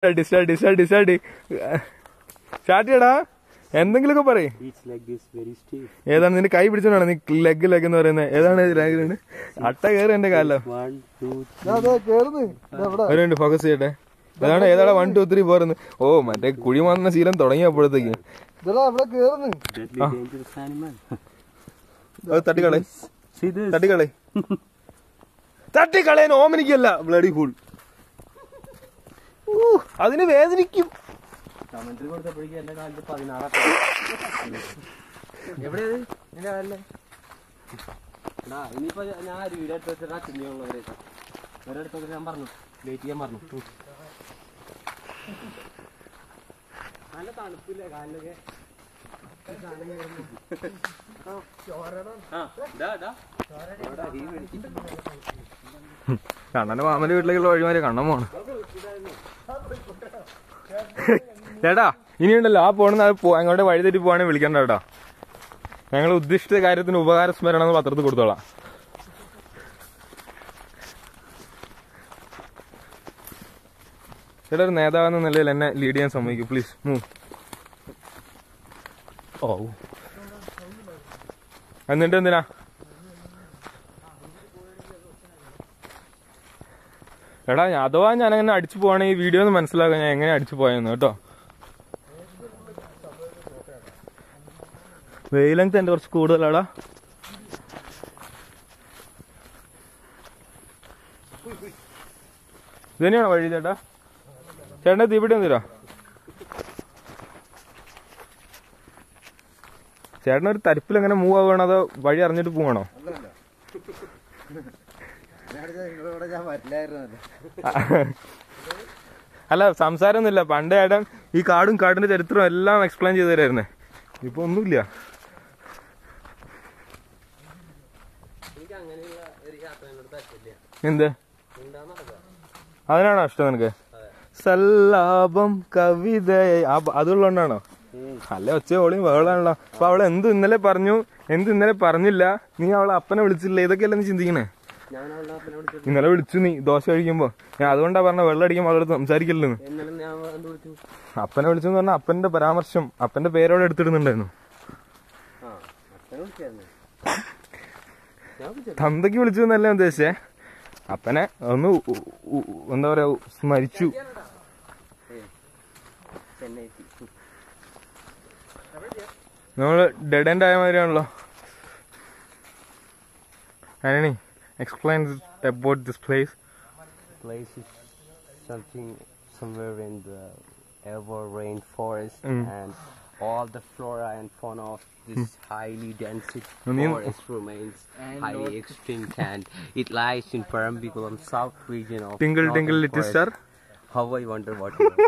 Start ചെയ്യടാ എന്തെങ്കിലുമൊക്കെ പറയും. ഏതാണ് നിന്റെ കൈ പിടിച്ചോണ്ടാണ് നീ ലെഗ് എന്ന് പറയുന്നത്? ഏതാണ് ലെഗ്? അട്ട കയറി എന്റെ കാലിലോ. ഒരു ഫോക്കസ് ചെയ്യട്ടെ. ഏതാണ് 1 2 3 4 ഓ മറ്റേ കുഴി മാറുന്ന ശീലം തുടങ്ങിയപ്പോഴത്തേക്ക് തട്ടിക്കളയാൻ ഓമനിക്കല്ല ബ്ലഡി ഫുൾ. അതിന് വേദനിക്കും. ഇനിയിപ്പോ ഞാൻ ഒരിടത്തൊക്കെ ഞാൻ പറഞ്ഞു വെയിറ്റ് ചെയ്യാൻ പറഞ്ഞു. നല്ല തണുപ്പില്ലേ കാലിലൊക്കെ? കണ്ണന്റെ മാമന്റെ വീട്ടിലേക്കുള്ള വഴിമാര് കണ്ണം പോണ്. ചേട്ടാ ഇനിയുണ്ടല്ലോ ആ പോണെന്ന് അങ്ങോട്ട് വഴി തെറ്റി പോവാണെങ്കിൽ വിളിക്കണ്ട കേട്ടോ. ഞങ്ങൾ ഉദ്ദിഷ്ട കാര്യത്തിന് ഉപകാര സ്മരണം എന്ന് പത്രത്തിൽ കൊടുത്തോളാം. ചേട്ടാ ഒരു നേതാവെന്ന നിലയിൽ എന്നെ ലീഡ് ചെയ്യാൻ സമ്മതിക്കും പ്ലീസ്. ഓ എന്നിട്ട് എന്തിനാ? എടാ അഥവാ ഞാൻ അങ്ങനെ അടിച്ചു പോവാണെങ്കിൽ ഈ വീഡിയോ ഒന്ന് മനസ്സിലാക്കാൻ ഞാൻ എങ്ങനെ അടിച്ചു പോയെന്ന് കേട്ടോ. വെയിലങ്ത് എന്റെ കുറച്ച് കൂടുതലാടാ. ഇതന്നെയാണോ വഴി ചേട്ടാ? ചേട്ടൻ്റെ തീപിടി എന്തിരാ? ചേട്ടനൊരു തരിപ്പിൽ എങ്ങനെ മൂവ് ആവുകയാണോ അതോ വഴി അറിഞ്ഞിട്ട് പോവാണോ? അല്ല സംസാരമൊന്നുമില്ല. പണ്ടേ ഏട്ടൻ ഈ കാടും കാടിന്റെ ചരിത്രം എല്ലാം എക്സ്പ്ലെയിൻ ചെയ്തു തരായിരുന്നേ. ഇപ്പൊ ഒന്നുമില്ല. എന്ത് അതിനാണോ ഇഷ്ടം നിനക്ക്? സല്ലാപം കവിത അതുള്ളതുകൊണ്ടാണോ? അല്ല ഒച്ച ഓളിയും വേളാണല്ലോ. അപ്പൊ അവളെ എന്ത് ഇന്നലെ പറഞ്ഞു, എന്ത് ഇന്നലെ പറഞ്ഞില്ല, നീ അവളെ അപ്പനെ വിളിച്ചില്ല, ഇതൊക്കെയല്ല നീ ചിന്തിക്കണേ. ഇന്നലെ വിളിച്ചു നീ ദോശ കഴിക്കുമ്പോ. ഞാൻ അതുകൊണ്ടാ പറഞ്ഞ വെള്ളം അടിക്കുമ്പോ അവളോട് സംസാരിക്കില്ലെന്ന്. അപ്പനെ വിളിച്ചെന്ന് പറഞ്ഞാൽ അപ്പന്റെ പരാമർശം അപ്പന്റെ പേരോടെ എടുത്തിടുന്നുണ്ടായിരുന്നു. തന്തയ്ക്ക് വിളിച്ചു എന്നല്ല ഉദ്ദേശിച്ചേ. അപ്പനെ ഒന്ന് എന്താ പറയാ സ്മരിച്ചു. നമ്മള് ഡെഡ് എൻഡ് ആയ മാതിരിയാണല്ലോ. Annie explain about this place. Place is somewhere in the ever rainforest and all the flora and fauna of this highly dense forest remains highly extinct and it lies in Parambiculam south region of Tingle Tingle Little Star. How I wonder what you know.